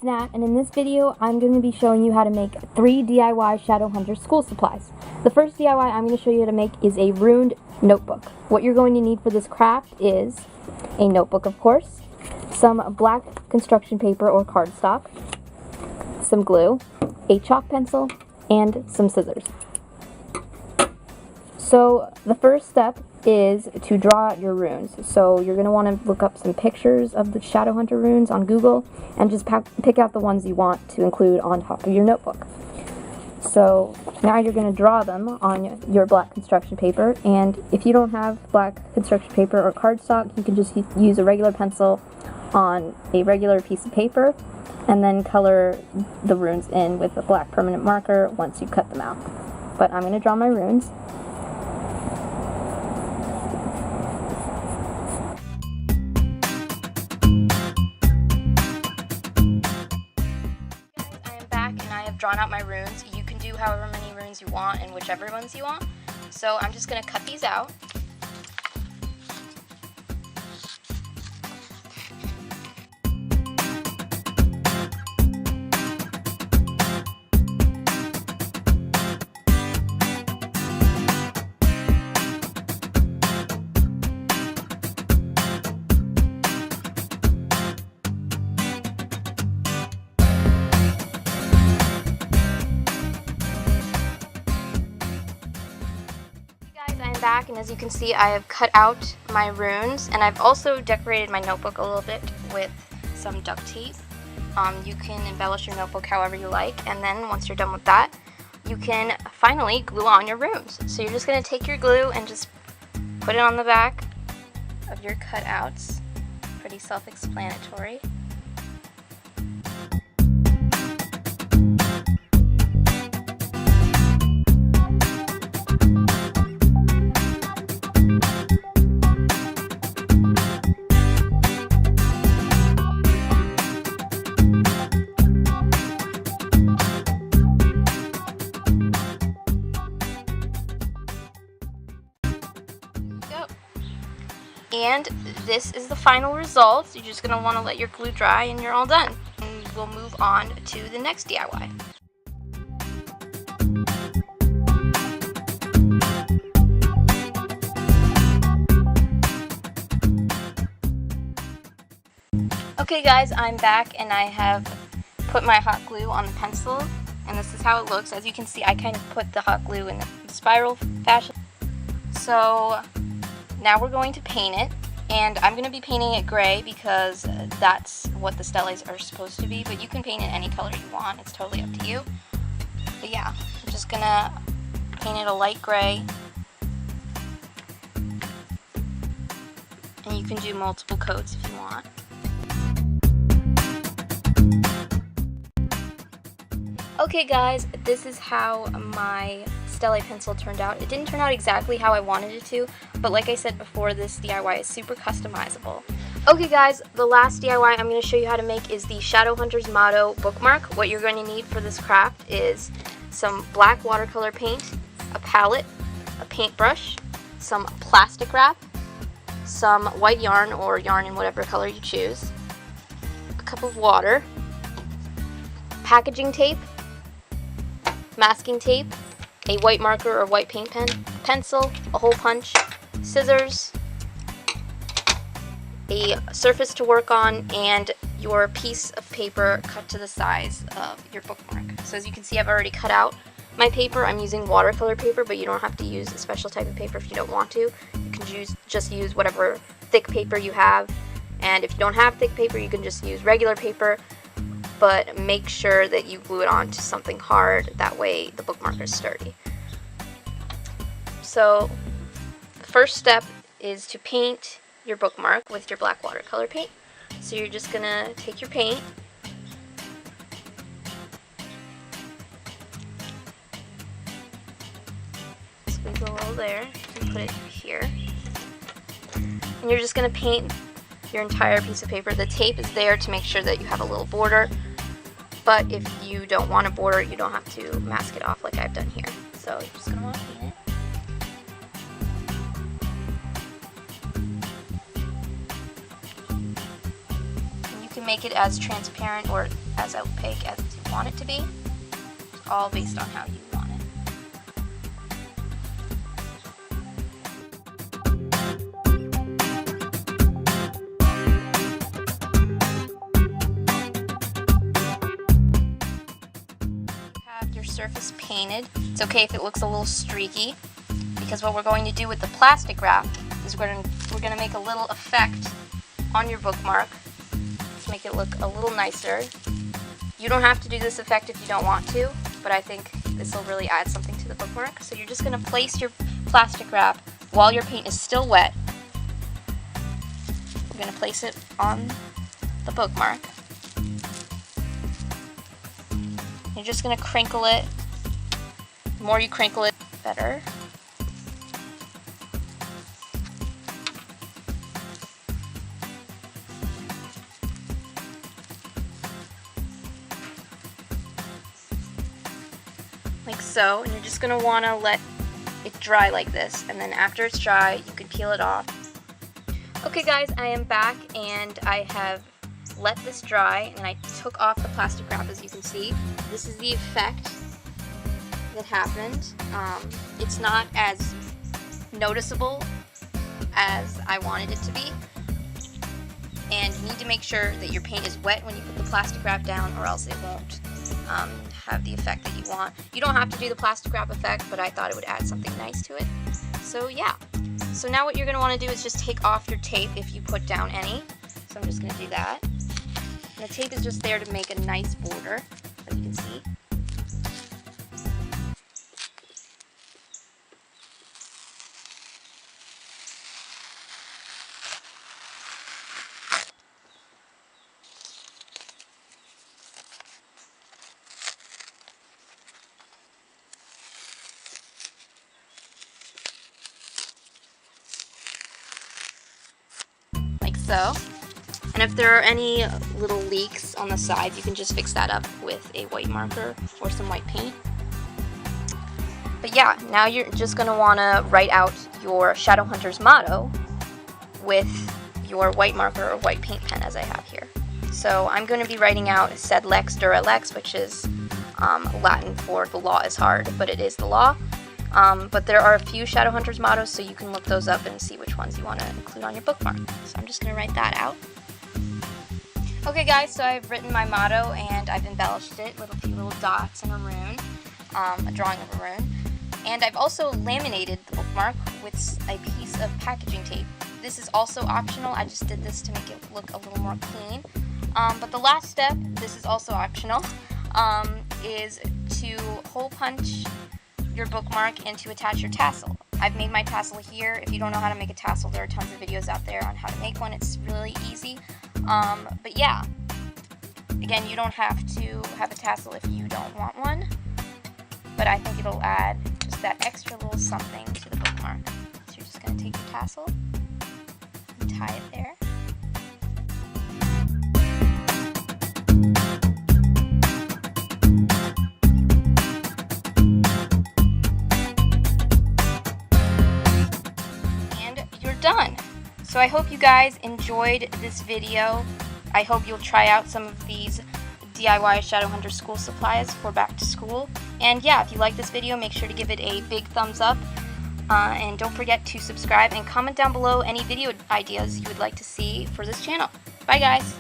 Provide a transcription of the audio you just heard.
Nat, and in this video I'm going to be showing you how to make 3 DIY Shadowhunters school supplies. The first DIY I'm going to show you how to make is a ruined notebook. What you're going to need for this craft is a notebook, of course, some black construction paper or cardstock, some glue, a chalk pencil, and some scissors. So the first step is to draw out your runes. So you're going to want to look up some pictures of the Shadowhunter runes on Google and just pick out the ones you want to include on top of your notebook. So now you're going to draw them on your black construction paper, and if you don't have black construction paper or cardstock, you can just use a regular pencil on a regular piece of paper and then color the runes in with a black permanent marker once you cut them out. But I'm going to draw my runes. Drawn out my runes. You can do however many runes you want and whichever ones you want. So I'm just going to cut these out. Back, and as you can see, I have cut out my runes, and I've also decorated my notebook a little bit with some duct tape. You can embellish your notebook however you like, and then once you're done with that, you can finally glue on your runes. So you're just going to take your glue and just put it on the back of your cutouts. Pretty self-explanatory. And this is the final result. You're just going to want to let your glue dry and you're all done. And we'll move on to the next DIY. Okay guys, I'm back and I have put my hot glue on the pencil, and this is how it looks. As you can see, I kind of put the hot glue in the spiral fashion. So now we're going to paint it, and I'm going to be painting it gray because that's what the steles are supposed to be, but you can paint it any color you want. It's totally up to you. But yeah, I'm just going to paint it a light gray. And you can do multiple coats if you want. Okay guys, this is how my Stele pencil turned out. It didn't turn out exactly how I wanted it to, but like I said before, this DIY is super customizable. Okay guys, the last DIY I'm going to show you how to make is the Shadowhunters motto bookmark. What you're going to need for this craft is some black watercolor paint, a palette, a paintbrush, some plastic wrap, some white yarn or yarn in whatever color you choose, a cup of water, packaging tape, masking tape, a white marker or white paint pen, pencil, a hole punch, scissors, a surface to work on, and your piece of paper cut to the size of your bookmark. So as you can see, I've already cut out my paper. I'm using watercolor paper, but you don't have to use a special type of paper if you don't want to. You can just use whatever thick paper you have, and if you don't have thick paper, you can just use regular paper. But make sure that you glue it onto something hard, that way the bookmark is sturdy. So the first step is to paint your bookmark with your black watercolor paint. So you're just going to take your paint, squeeze a little there, and put it here. And you're just going to paint your entire piece of paper. The tape is there to make sure that you have a little border, but if you don't want a border, you don't have to mask it off like I've done here. So you're just going to want to paint it. And you can make it as transparent or as opaque as you want it to be. It's all based on how you want it. Have your surface painted. It's okay if it looks a little streaky, because what we're going to do with the plastic wrap is we're going to make a little effect on your bookmark to make it look a little nicer. You don't have to do this effect if you don't want to, but I think this will really add something to the bookmark. So you're just going to place your plastic wrap while your paint is still wet. You're going to place it on the bookmark. You're just going to crinkle it. The more you crinkle it, the better. Like so, and you're just going to want to let it dry like this, and then after it's dry you can peel it off. Okay guys, I am back and I have let this dry and I took off the plastic wrap. As you can see, this is the effect that happened. It's not as noticeable as I wanted it to be, and you need to make sure that your paint is wet when you put the plastic wrap down, or else it won't have the effect that you want. You don't have to do the plastic wrap effect, but I thought it would add something nice to it. So yeah. So now what you're going to want to do is just take off your tape if you put down any. So I'm just going to do that. And the tape is just there to make a nice border, as you can see. So, and if there are any little leaks on the sides, you can just fix that up with a white marker or some white paint. But yeah, now you're just going to want to write out your Shadowhunters motto with your white marker or white paint pen, as I have here. So I'm going to be writing out sed lex dura lex, which is Latin for the law is hard, but it is the law. But there are a few Shadowhunters mottos, so you can look those up and see which ones you want to include on your bookmark. So I'm just going to write that out. Okay guys, so I've written my motto and I've embellished it with a few little dots and a rune, a drawing of a rune. And I've also laminated the bookmark with a piece of packaging tape. This is also optional. I just did this to make it look a little more clean. But the last step, this is also optional, is to hole punch your bookmark and to attach your tassel. I've made my tassel here. If you don't know how to make a tassel, there are tons of videos out there on how to make one. It's really easy. But yeah, again, you don't have to have a tassel if you don't want one, but I think it'll add just that extra little something to the bookmark. So you're just going to take your tassel and tie it there. Done. So I hope you guys enjoyed this video. I hope you'll try out some of these DIY Shadowhunters school supplies for back to school. And yeah, if you like this video, make sure to give it a big thumbs up. And don't forget to subscribe and comment down below any video ideas you would like to see for this channel. Bye guys!